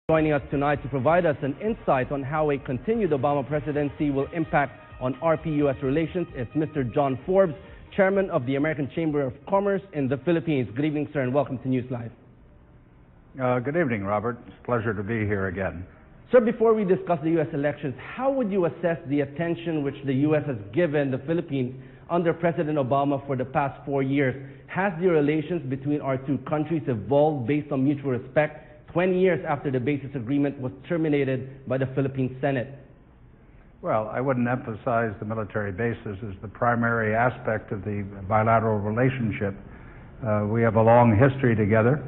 Joining us tonight to provide us an insight on how a continued Obama presidency will impact on RP-US relations is Mr. John Forbes, Chairman of the American Chamber of Commerce in the Philippines. Good evening, sir, and welcome to News Live. Good evening, Robert. It's a pleasure to be here again. Sir, before we discuss the U.S. elections, how would you assess the attention which the U.S. has given the Philippines under President Obama for the past 4 years? Has the relations between our two countries evolved based on mutual respect 20 years after the basis agreement was terminated by the Philippine Senate? Well, I wouldn't emphasize the military bases as the primary aspect of the bilateral relationship. We have a long history together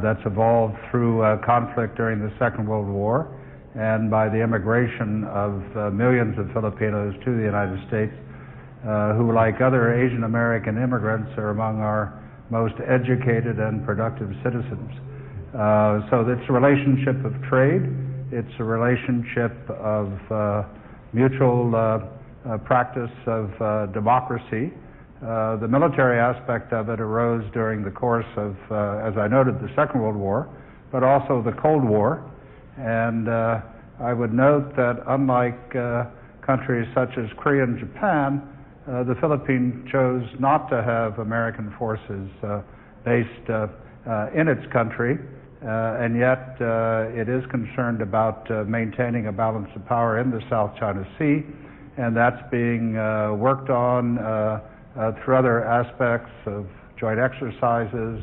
that's evolved through conflict during the Second World War and by the immigration of millions of Filipinos to the United States who, like other Asian American immigrants, are among our most educated and productive citizens. So it's a relationship of trade, it's a relationship of mutual practice of democracy. The military aspect of it arose during the course of, as I noted, the Second World War, but also the Cold War. And I would note that unlike countries such as Korea and Japan, the Philippines chose not to have American forces based in its country. And yet it is concerned about maintaining a balance of power in the South China Sea, and that's being worked on through other aspects of joint exercises,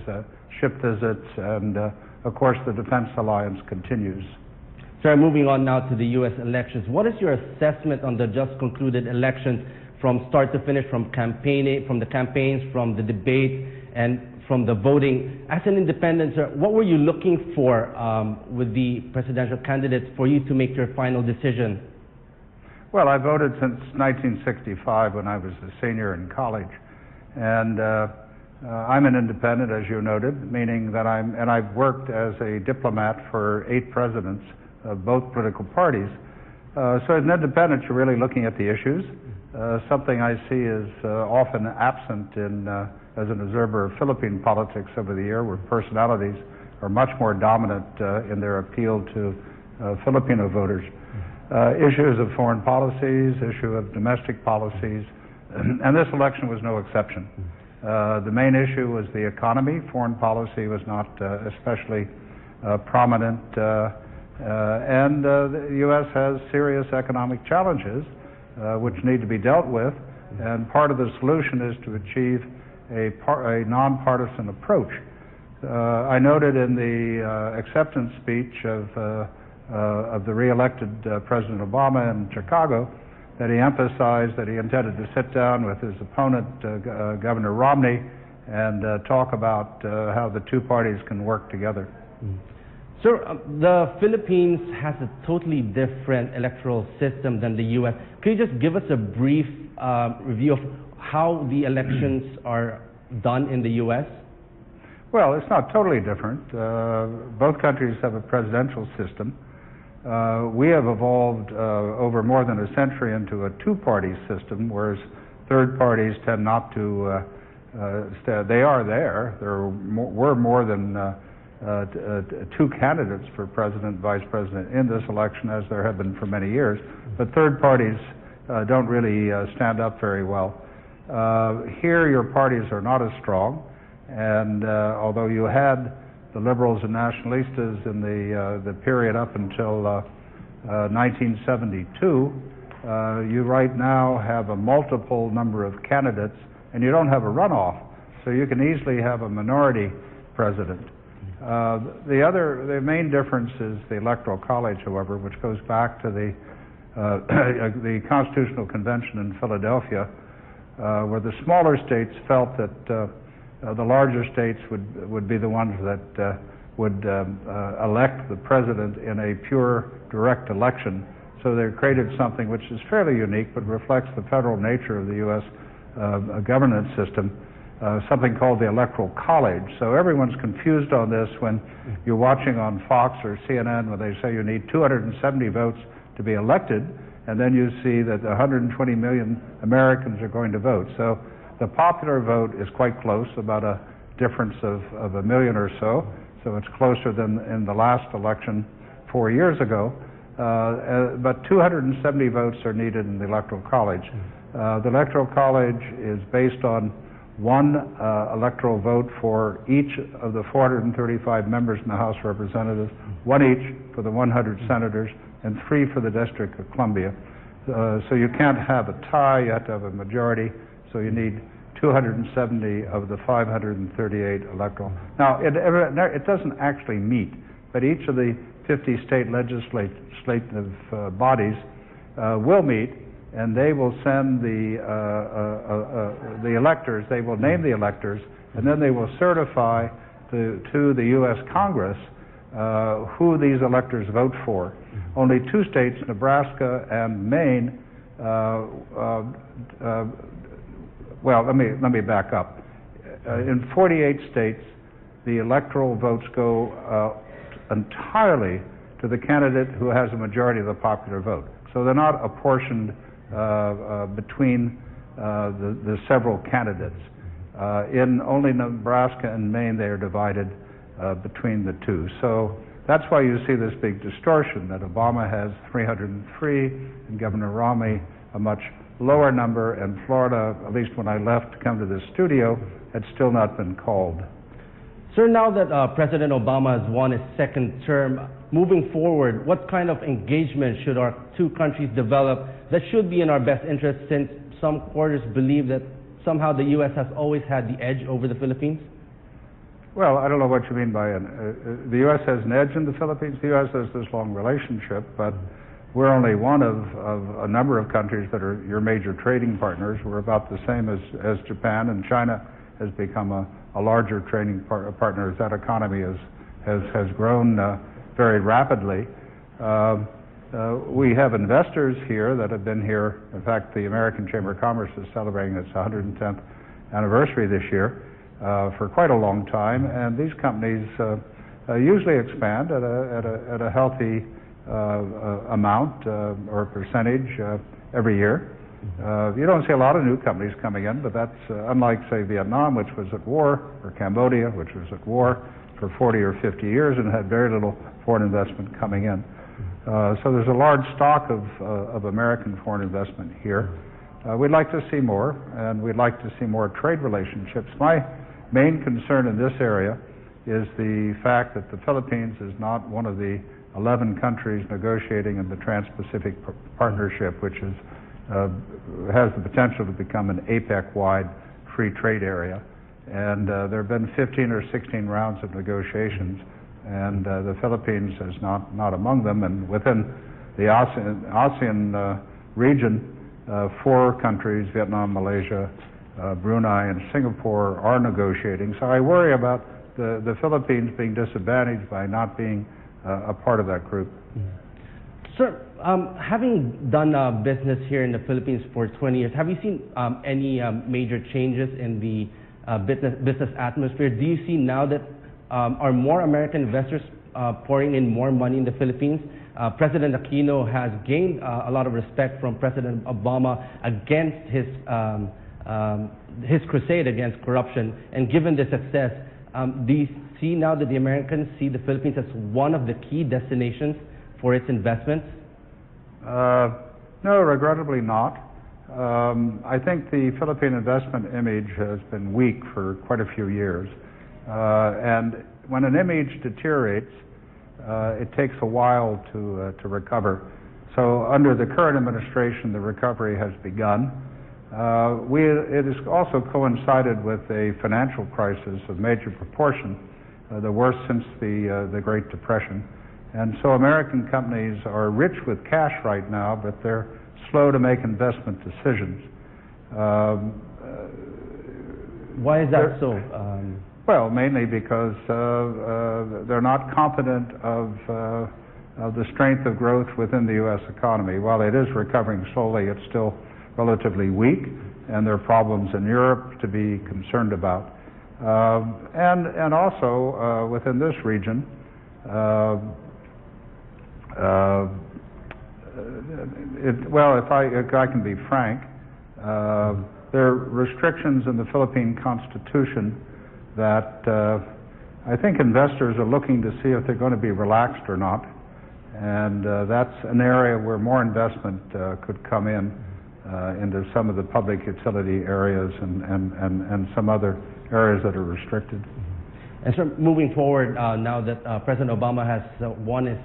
ship visits, and of course the defense alliance continues. Sir, moving on now to the U.S. elections, what is your assessment on the just concluded elections from start to finish, from the campaigns, from the debate, and from the voting? As an independent, sir, what were you looking for with the presidential candidates for you to make your final decision? Well, I voted since 1965 when I was a senior in college, and I'm an independent, as you noted, meaning that I've worked as a diplomat for 8 presidents of both political parties. So as an independent, you're really looking at the issues. Something I see is often absent in as an observer of Philippine politics over the year, where personalities are much more dominant in their appeal to Filipino voters. Issues of foreign policies, issue of domestic policies, and this election was no exception. The main issue was the economy. Foreign policy was not especially prominent, and the U.S. has serious economic challenges which need to be dealt with, and part of the solution is to achieve a nonpartisan approach. I noted in the acceptance speech of the re-elected President Obama in Chicago that he emphasized that he intended to sit down with his opponent, Governor Romney, and talk about how the two parties can work together. Sir, the Philippines has a totally different electoral system than the U.S. Could you just give us a brief review of how the elections are done in the U.S.? Well, it's not totally different. Both countries have a presidential system. We have evolved over more than a century into a two-party system, whereas third parties tend not to they are there. There were more than 2 candidates for president, vice president in this election, as there have been for many years, but third parties don't really stand up very well. Here your parties are not as strong, and although you had the Liberals and Nationalistas in the period up until 1972, you right now have a multiple number of candidates, and you don't have a runoff, so you can easily have a minority president. The main difference is the Electoral College, however, which goes back to the Constitutional Convention in Philadelphia, where the smaller states felt that the larger states would be the ones that would elect the president in a pure direct election. So they created something which is fairly unique but reflects the federal nature of the U.S. Governance system, something called the Electoral College. So everyone's confused on this when you're watching on Fox or CNN when they say you need 270 votes to be elected, and then you see that 120 million Americans are going to vote. So the popular vote is quite close, about a difference of 1 million or so. so it's closer than in the last election 4 years ago. But 270 votes are needed in the Electoral College. The Electoral College is based on one electoral vote for each of the 435 members in the House of Representatives, one each for the 100 senators, and 3 for the District of Columbia. So you can't have a tie, you have to have a majority, so you need 270 of the 538 electoral. Now, it doesn't actually meet, but each of the 50 state legislative bodies will meet, and they will send the electors, they will name the electors, and then they will certify to the U.S. Congress who these electors vote for. Only 2 states, Nebraska and Maine, well, let me back up. In 48 states, the electoral votes go entirely to the candidate who has a majority of the popular vote. So they're not apportioned between the several candidates. In only Nebraska and Maine, they are divided between the 2. So that's why you see this big distortion, that Obama has 303 and Governor Romney a much lower number, and Florida, at least when I left to come to this studio, had still not been called. Sir, now that President Obama has won his 2nd term, moving forward, what kind of engagement should our 2 countries develop that should be in our best interest, since some quarters believe that somehow the U.S. has always had the edge over the Philippines? Well, I don't know what you mean by the U.S. has an edge in the Philippines. The U.S. has this long relationship, but we're only one of a number of countries that are your major trading partners. We're about the same as Japan, and China has become a larger trading partner as that economy has grown very rapidly. We have investors here that have been here. In fact, the American Chamber of Commerce is celebrating its 110th anniversary this year for quite a long time, and these companies usually expand at a healthy amount or percentage every year. You don't see a lot of new companies coming in, but that's unlike, say, Vietnam, which was at war, or Cambodia, which was at war for 40 or 50 years and had very little foreign investment coming in. So there's a large stock of American foreign investment here. We'd like to see more, and we'd like to see more trade relationships. My main concern in this area is the fact that the Philippines is not one of the 11 countries negotiating in the Trans-Pacific Partnership, which has the potential to become an APEC-wide free trade area. And there have been 15 or 16 rounds of negotiations, and the Philippines is not among them. And within the ASEAN region, 4 countries, Vietnam, Malaysia, Brunei, and Singapore, are negotiating. So I worry about the Philippines being disadvantaged by not being a part of that group. Sir, having done business here in the Philippines for 20 years, have you seen any major changes in the business atmosphere? Do you see now that are more American investors pouring in more money in the Philippines? President Aquino has gained a lot of respect from President Obama against his crusade against corruption. And given the success, do you see now that the Americans see the Philippines as one of the key destinations for its investments? No, regrettably not. I think the Philippine investment image has been weak for quite a few years. And when an image deteriorates, it takes a while to recover. So under the current administration, the recovery has begun. It has also coincided with a financial crisis of major proportion, the worst since the Great Depression. And so American companies are rich with cash right now, but they're slow to make investment decisions. Why is that so? Well, mainly because they're not confident of the strength of growth within the U.S. economy. While it is recovering slowly, it's still relatively weak, and there are problems in Europe to be concerned about. And also within this region, well, if I can be frank, there are restrictions in the Philippine Constitution that I think investors are looking to see if they're going to be relaxed or not, and that's an area where more investment could come in into some of the public utility areas and some other areas that are restricted. And so moving forward, now that President Obama has won his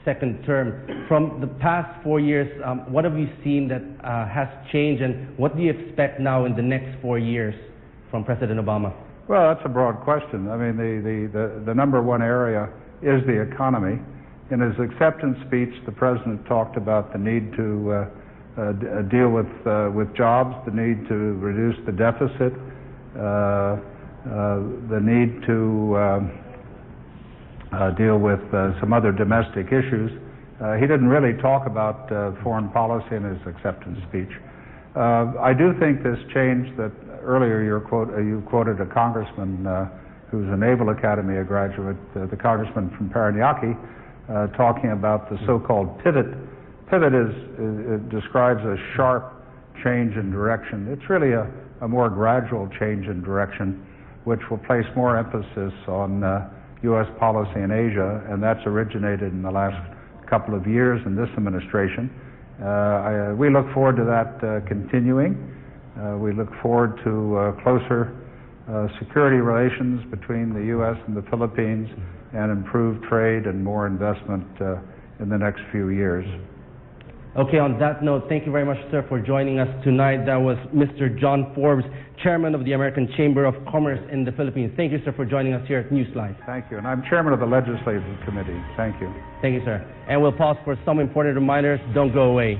second term, from the past 4 years, what have you seen that has changed, and what do you expect now in the next 4 years from President Obama? Well, that's a broad question. I mean, the number one area is the economy. In his acceptance speech, the President talked about the need to deal with jobs, the need to reduce the deficit, the need to deal with some other domestic issues. He didn't really talk about foreign policy in his acceptance speech. I do think this change that earlier you quoted a congressman who's a Naval Academy graduate, the congressman from Paranaque, talking about the so-called pivot. Pivot it describes a sharp change in direction. It's really a more gradual change in direction, which will place more emphasis on U.S. policy in Asia, and that's originated in the last couple of years in this administration. We look forward to that continuing. We look forward to closer security relations between the U.S. and the Philippines and improved trade and more investment in the next few years. Okay, on that note, thank you very much, sir, for joining us tonight. That was Mr. John Forbes, Chairman of the American Chamber of Commerce in the Philippines. Thank you, sir, for joining us here at Newslive. Thank you, and I'm Chairman of the Legislative Committee. Thank you. Thank you, sir. And we'll pause for some important reminders. Don't go away.